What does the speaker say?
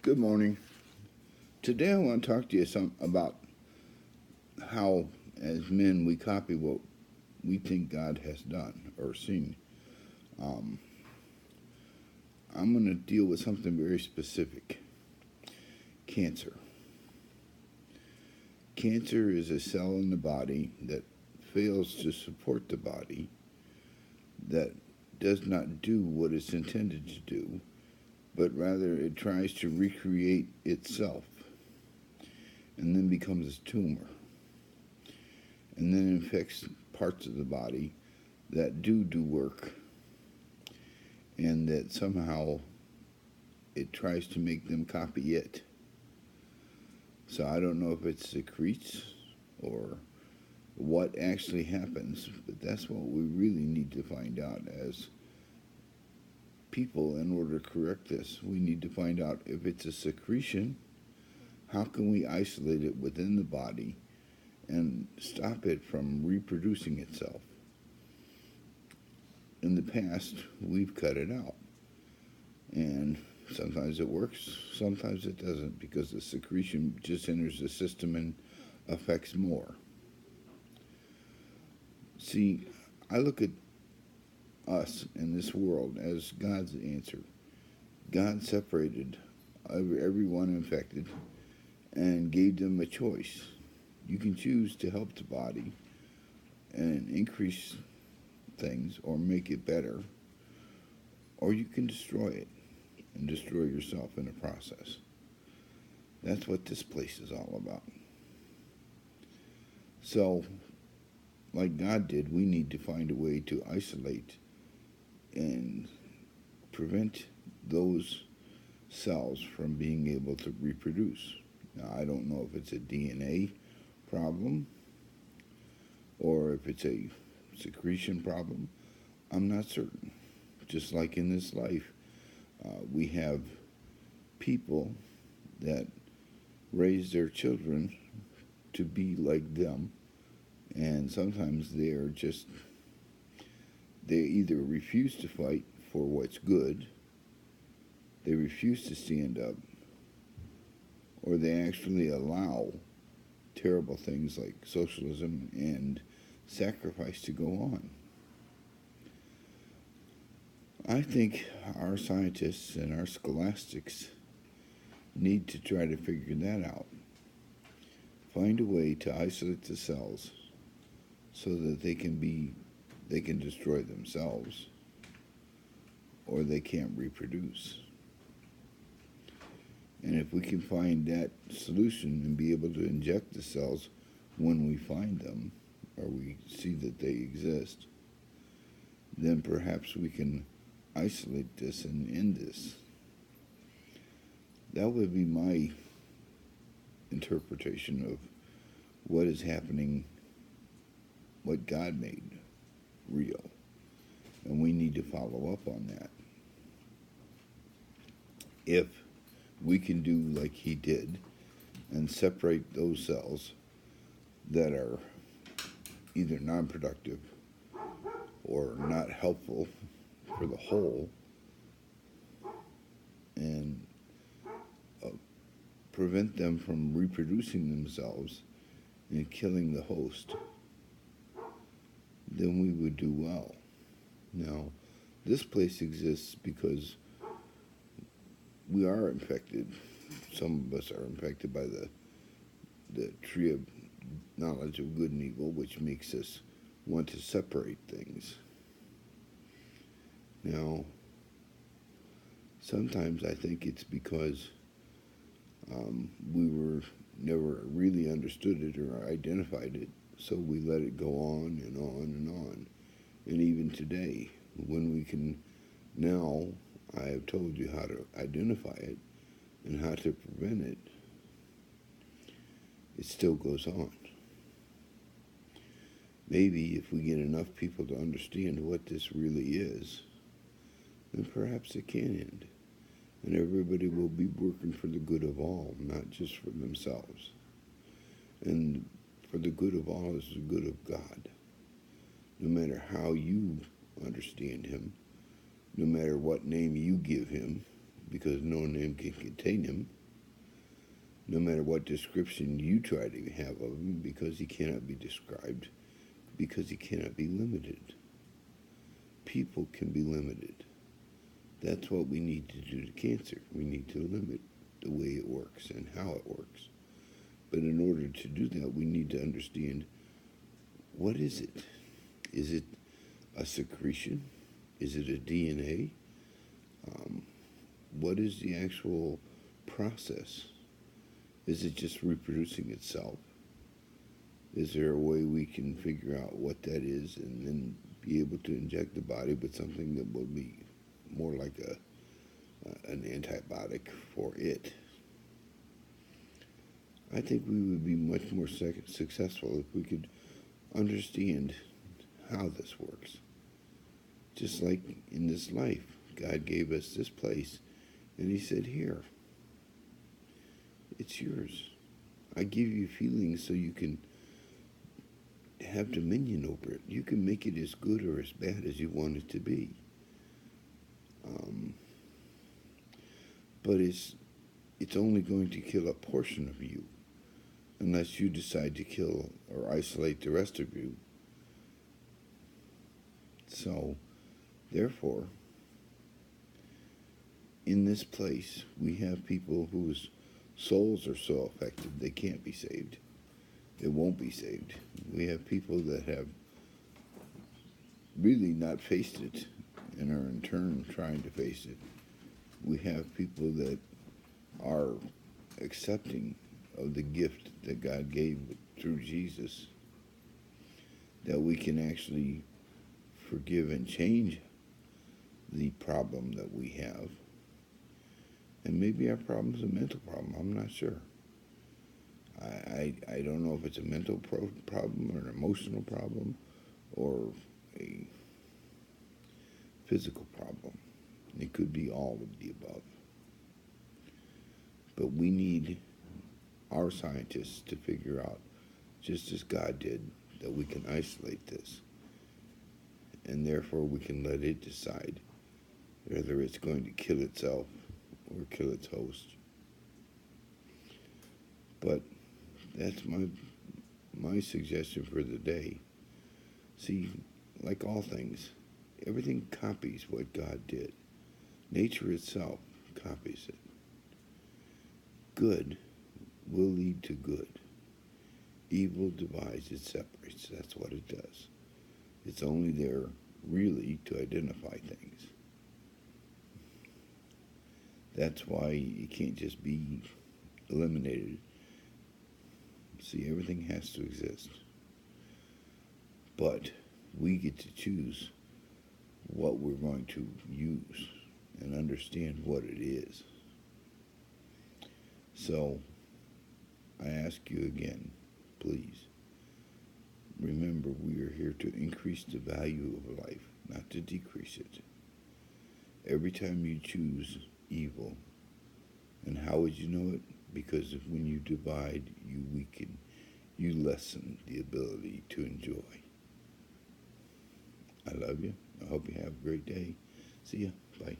Good morning. Today I want to talk to you about how, as men, we copy what we think God has done or seen. Um, I'm going to deal with something very specific: cancer. Cancer is a cell in the body that fails to support the body, that does not do what it's intended to do, but rather it tries to recreate itself and then becomes a tumor and then infects parts of the body that do work, and that somehow it tries to make them copy it. So I don't know if it secretes or what actually happens, but that's what we really need to find out as people. In order to correct this, we need to find out if it's a secretion. How can we isolate it within the body and stop it from reproducing itself? In the past, we've cut it out, and sometimes it works, sometimes it doesn't, because the secretion just enters the system and affects more. See, I look at us in this world as God's answer. God separated everyone infected and gave them a choice. You can choose to help the body and increase things or make it better, or you can destroy it and destroy yourself in the process. That's what this place is all about. So, like God did, we need to find a way to isolate and prevent those cells from being able to reproduce. Now, I don't know if it's a DNA problem or if it's a secretion problem. I'm not certain. Just like in this life, we have people that raise their children to be like them, and sometimes they either refuse to fight for what's good, they refuse to stand up, or they actually allow terrible things like socialism and sacrifice to go on. I think our scientists and our scholastics need to try to figure that out. Find a way to isolate the cells so that they can destroy themselves, or they can't reproduce. And if we can find that solution and be able to inject the cells when we find them, or we see that they exist, then perhaps we can isolate this and end this. That would be my interpretation of what is happening, what God made real. And we need to follow up on that. If we can do like He did and separate those cells that are either non-productive or not helpful for the whole, and prevent them from reproducing themselves and killing the host, then we would do well. Now, this place exists because we are infected. Some of us are infected by the tree of knowledge of good and evil, which makes us want to separate things. Now, sometimes I think it's because we were never really understood it or identified it, so we let it go on and on and on. And even today, when we can now, I have told you how to identify it and how to prevent it, it still goes on. Maybe if we get enough people to understand what this really is, then perhaps it can end. And everybody will be working for the good of all, not just for themselves. And for the good of all is the good of God. No matter how you understand Him, no matter what name you give Him, because no name can contain him, no matter what description you try to have of him, because he cannot be described, because he cannot be limited. People can be limited. That's what we need to do to cancer. We need to limit the way it works and how it works. But in order to do that, we need to understand, what is it? Is it a secretion? Is it a DNA? What is the actual process? Is it just reproducing itself? Is there a way we can figure out what that is and then be able to inject the body with something that will be more like an antibiotic for it? I think we would be much more successful if we could understand how this works. Just like in this life, God gave us this place, and he said, here, it's yours. I give you feelings so you can have dominion over it. You can make it as good or as bad as you want it to be. But it's only going to kill a portion of you unless you decide to kill or isolate the rest of you. So, therefore, in this place, we have people whose souls are so affected they can't be saved. They won't be saved. We have people that have really not faced it and are in turn trying to face it. We have people that are accepting of the gift that God gave through Jesus, that we can actually forgive and change the problem that we have. And maybe our problem is a mental problem. I'm not sure. I don't know if it's a mental problem or an emotional problem or a physical problem. It could be all of the above. But we need our scientists to figure out, just as God did, that we can isolate this. And therefore we can let it decide whether it's going to kill itself or kill its host. But that's my suggestion for the day. See, like all things, everything copies what God did. Nature itself copies it. Good will lead to good. Evil divides, it separates. That's what it does. It's only there really to identify things. That's why it can't just be eliminated. See, everything has to exist. But we get to choose what we're going to use and understand what it is. So, I ask you again, please, remember we are here to increase the value of life, not to decrease it. Every time you choose evil, and how would you know it? Because when you divide, you weaken, you lessen the ability to enjoy. I love you. I hope you have a great day. See ya. Bye.